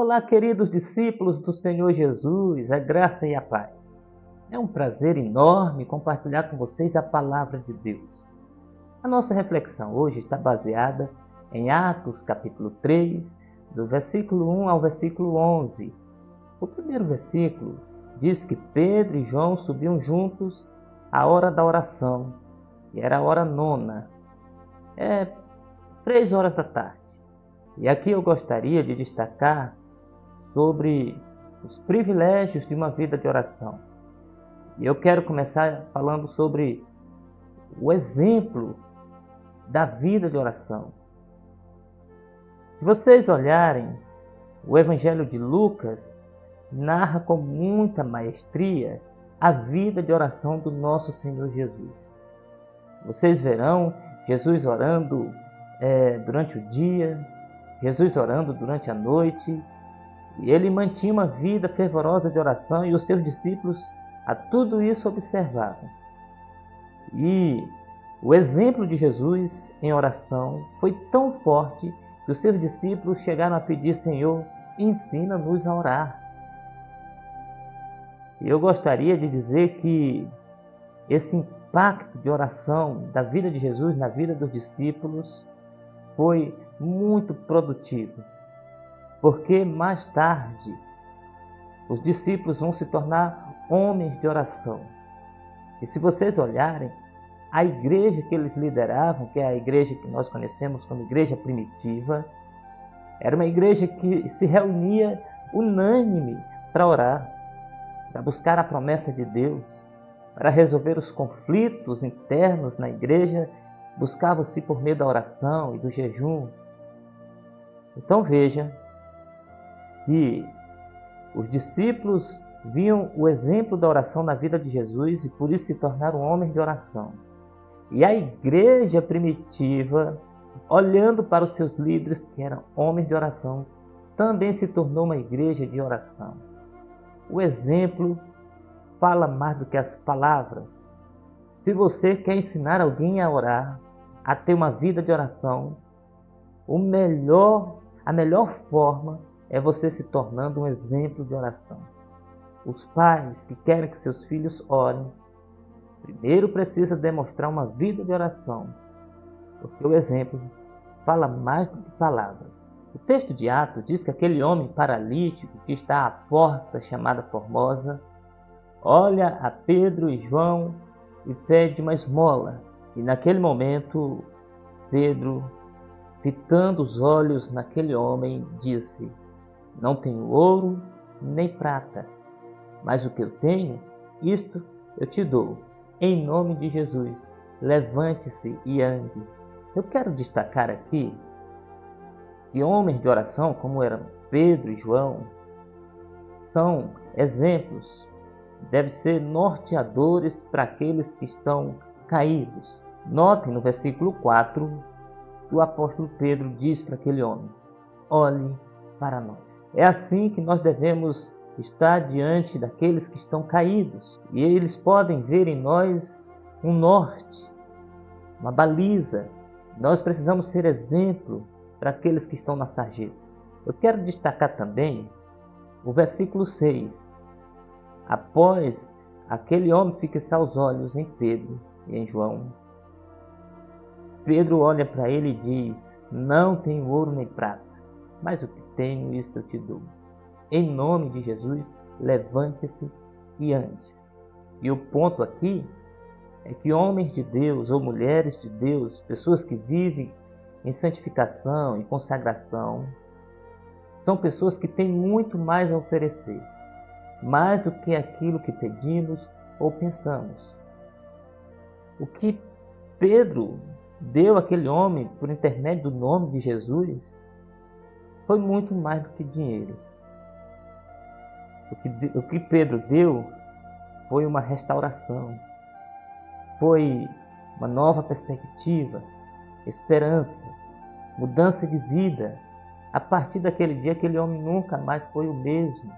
Olá, queridos discípulos do Senhor Jesus, a graça e a paz. É um prazer enorme compartilhar com vocês a palavra de Deus. A nossa reflexão hoje está baseada em Atos capítulo 3, do versículo 1 ao versículo 11. O primeiro versículo diz que Pedro e João subiam juntos à hora da oração, e era a hora nona, 3 horas da tarde. E aqui eu gostaria de destacar sobre os privilégios de uma vida de oração. E eu quero começar falando sobre o exemplo da vida de oração. Se vocês olharem, o Evangelho de Lucas narra com muita maestria a vida de oração do nosso Senhor Jesus. Vocês verão Jesus orando durante o dia, Jesus orando durante a noite, e ele mantinha uma vida fervorosa de oração e os seus discípulos a tudo isso observavam. E o exemplo de Jesus em oração foi tão forte que os seus discípulos chegaram a pedir: Senhor, ensina-nos a orar. E eu gostaria de dizer que esse impacto de oração da vida de Jesus na vida dos discípulos foi muito produtivo. Porque mais tarde os discípulos vão se tornar homens de oração. E se vocês olharem, a igreja que eles lideravam, que é a igreja que nós conhecemos como igreja primitiva, era uma igreja que se reunia unânime para orar, para buscar a promessa de Deus, para resolver os conflitos internos na igreja, buscava-se por meio da oração e do jejum. Então veja que os discípulos viam o exemplo da oração na vida de Jesus e por isso se tornaram homens de oração. E a igreja primitiva, olhando para os seus líderes que eram homens de oração, também se tornou uma igreja de oração. O exemplo fala mais do que as palavras. Se você quer ensinar alguém a orar, a ter uma vida de oração, a melhor forma é você se tornando um exemplo de oração. Os pais que querem que seus filhos orem, primeiro precisa demonstrar uma vida de oração, porque o exemplo fala mais do que palavras. O texto de Atos diz que aquele homem paralítico que está à porta chamada Formosa, olha a Pedro e João e pede uma esmola. E naquele momento, Pedro, fitando os olhos naquele homem, disse: não tenho ouro nem prata, mas o que eu tenho, isto eu te dou. Em nome de Jesus, levante-se e ande. Eu quero destacar aqui que homens de oração, como eram Pedro e João, são exemplos, devem ser norteadores para aqueles que estão caídos. Notem no versículo 4, o apóstolo Pedro diz para aquele homem: olhe para nós. É assim que nós devemos estar diante daqueles que estão caídos. E eles podem ver em nós um norte, uma baliza. Nós precisamos ser exemplo para aqueles que estão na sarjeta. Eu quero destacar também o versículo 6. Após aquele homem fixar os olhos em Pedro e em João, Pedro olha para ele e diz: não tenho ouro nem prata, mas o que tenho, isto eu te dou. Em nome de Jesus, levante-se e ande. E o ponto aqui é que homens de Deus ou mulheres de Deus, pessoas que vivem em santificação e consagração, são pessoas que têm muito mais a oferecer, mais do que aquilo que pedimos ou pensamos. O que Pedro deu àquele homem por intermédio do nome de Jesus foi muito mais do que dinheiro. O que Pedro deu foi uma restauração, foi uma nova perspectiva, esperança, mudança de vida. A partir daquele dia, aquele homem nunca mais foi o mesmo.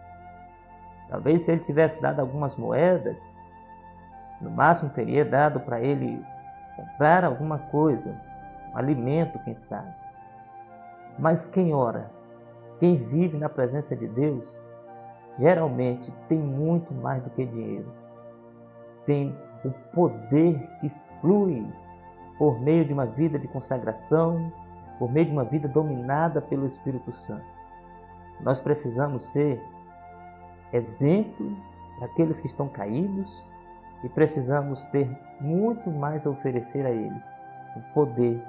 Talvez se ele tivesse dado algumas moedas, no máximo teria dado para ele comprar alguma coisa, um alimento, quem sabe. Mas quem ora, Quem vive na presença de Deus, geralmente tem muito mais do que dinheiro. Tem o poder que flui por meio de uma vida de consagração, por meio de uma vida dominada pelo Espírito Santo. Nós precisamos ser exemplo para aqueles que estão caídos e precisamos ter muito mais a oferecer a eles, o poder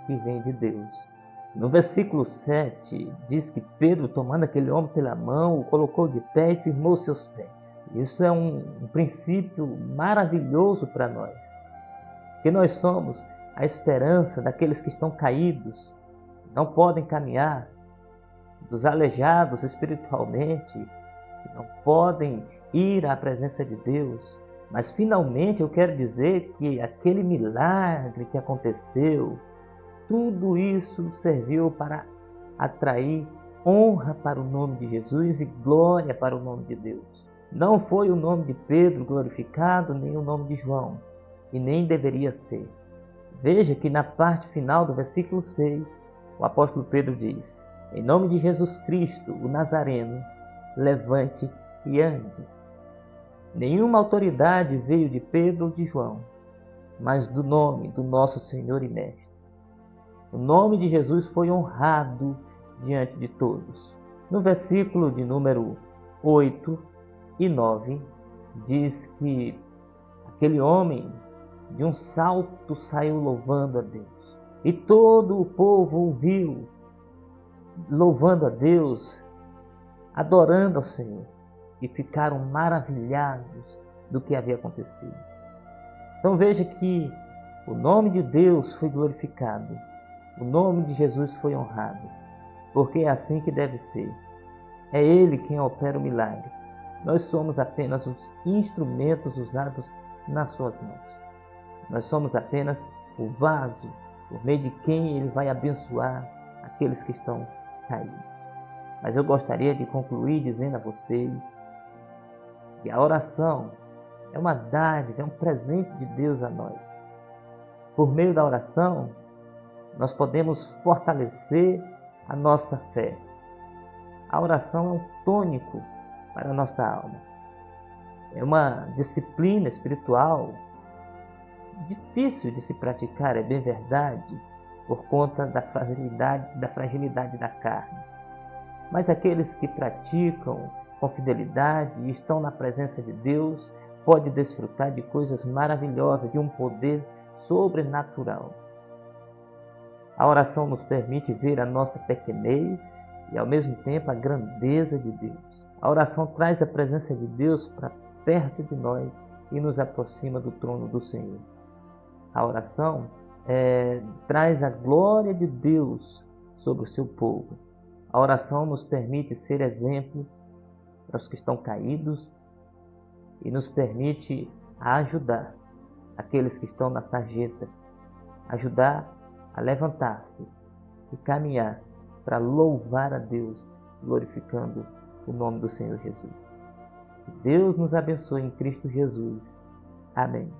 que vem de Deus. No versículo 7, diz que Pedro, tomando aquele homem pela mão, o colocou de pé e firmou seus pés. Isso é um princípio maravilhoso para nós, que nós somos a esperança daqueles que estão caídos, não podem caminhar, dos aleijados espiritualmente, que não podem ir à presença de Deus. Mas finalmente eu quero dizer que aquele milagre que aconteceu, tudo isso serviu para atrair honra para o nome de Jesus e glória para o nome de Deus. Não foi o nome de Pedro glorificado, nem o nome de João, e nem deveria ser. Veja que na parte final do versículo 6, o apóstolo Pedro diz: em nome de Jesus Cristo, o Nazareno, levante e ande. Nenhuma autoridade veio de Pedro ou de João, mas do nome do nosso Senhor e Mestre. O nome de Jesus foi honrado diante de todos. No versículo de número 8 e 9, diz que aquele homem de um salto saiu louvando a Deus. E todo o povo ouviu, louvando a Deus, adorando ao Senhor. E ficaram maravilhados do que havia acontecido. Então veja que o nome de Deus foi glorificado. O nome de Jesus foi honrado, porque é assim que deve ser. É Ele quem opera o milagre. Nós somos apenas os instrumentos usados nas suas mãos. Nós somos apenas o vaso por meio de quem Ele vai abençoar aqueles que estão caídos. Mas eu gostaria de concluir dizendo a vocês que a oração é uma dádiva, é um presente de Deus a nós. Por meio da oração, nós podemos fortalecer a nossa fé. A oração é um tônico para a nossa alma. É uma disciplina espiritual difícil de se praticar, é bem verdade, por conta da fragilidade da carne. Mas aqueles que praticam com fidelidade e estão na presença de Deus podem desfrutar de coisas maravilhosas, de um poder sobrenatural. A oração nos permite ver a nossa pequenez e, ao mesmo tempo, a grandeza de Deus. A oração traz a presença de Deus para perto de nós e nos aproxima do trono do Senhor. A oração traz a glória de Deus sobre o seu povo. A oração nos permite ser exemplo para os que estão caídos e nos permite ajudar aqueles que estão na sarjeta, ajudar a levantar-se e caminhar para louvar a Deus, glorificando o nome do Senhor Jesus. Que Deus nos abençoe em Cristo Jesus. Amém.